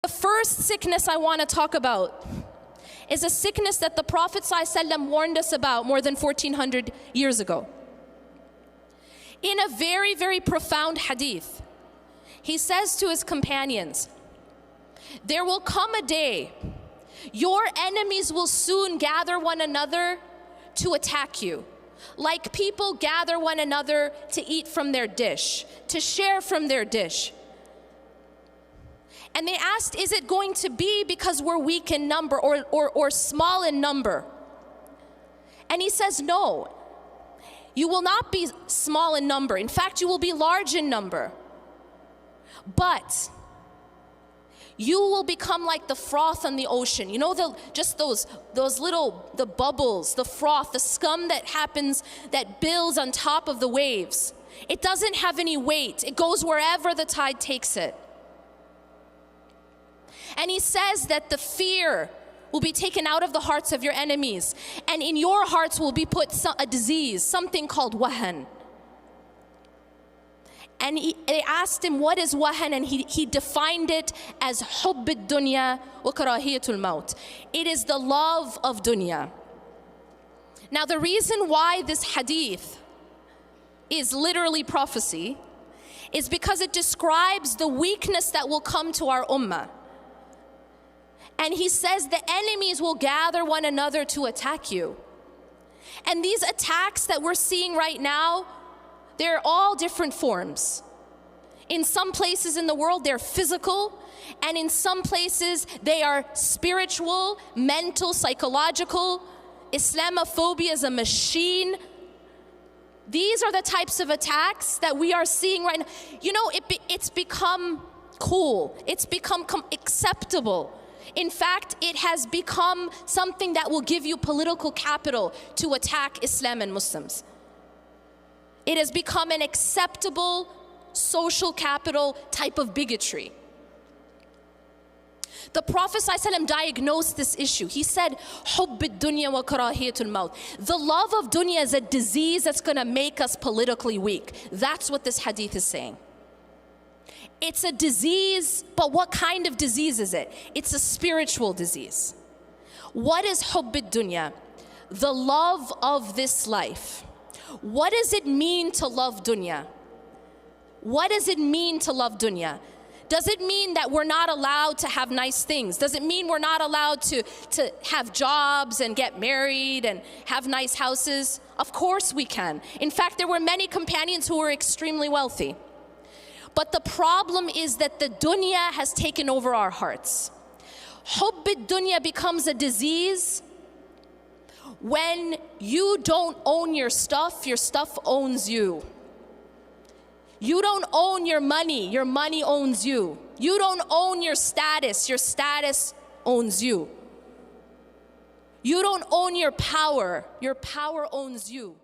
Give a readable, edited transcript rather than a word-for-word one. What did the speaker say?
The first sickness I want to talk about is a sickness that the Prophet ﷺ warned us about more than 1400 years ago. In a very, very profound hadith, he says to his companions, there will come a day, your enemies will soon gather one another to attack you, like people gather one another to eat from their dish, to share from their dish. And they asked, is it going to be because we're weak in number or small in number? And he says, no, you will not be small in number. In fact, you will be large in number. But you will become like the froth on the ocean. You know, just those little, the bubbles, the froth, the scum that happens, that builds on top of the waves. It doesn't have any weight. It goes wherever the tide takes it. And he says that the fear will be taken out of the hearts of your enemies, and in your hearts will be put a disease, something called wahan. And they asked him, what is wahan? And he defined it as hubb ad-dunya wa karahiyatul maut. It is the love of dunya. Now the reason why this hadith is literally prophecy is because it describes the weakness that will come to our ummah. And he says the enemies will gather one another to attack you. And these attacks that we're seeing right now, they're all different forms. In some places in the world, they're physical, and in some places, they are spiritual, mental, psychological. Islamophobia is a machine. These are the types of attacks that we are seeing right now. You know, it's become cool. It's become acceptable. In fact, it has become something that will give you political capital to attack Islam and Muslims. It has become an acceptable social capital type of bigotry. The Prophet ﷺ diagnosed this issue. He said, "Hubb ad-dunya wa karahiyatul maut." The love of dunya is a disease that's going to make us politically weak. That's what this hadith is saying. It's a disease, but what kind of disease is it? It's a spiritual disease. What is hubb ad-dunya? The love of this life. What does it mean to love dunya? What does it mean to love dunya? Does it mean that we're not allowed to have nice things? Does it mean we're not allowed to have jobs and get married and have nice houses? Of course we can. In fact, there were many companions who were extremely wealthy. But the problem is that the dunya has taken over our hearts. Hubb ad-dunya becomes a disease when you don't own your stuff owns you. You don't own your money owns you. You don't own your status owns you. You don't own your power owns you.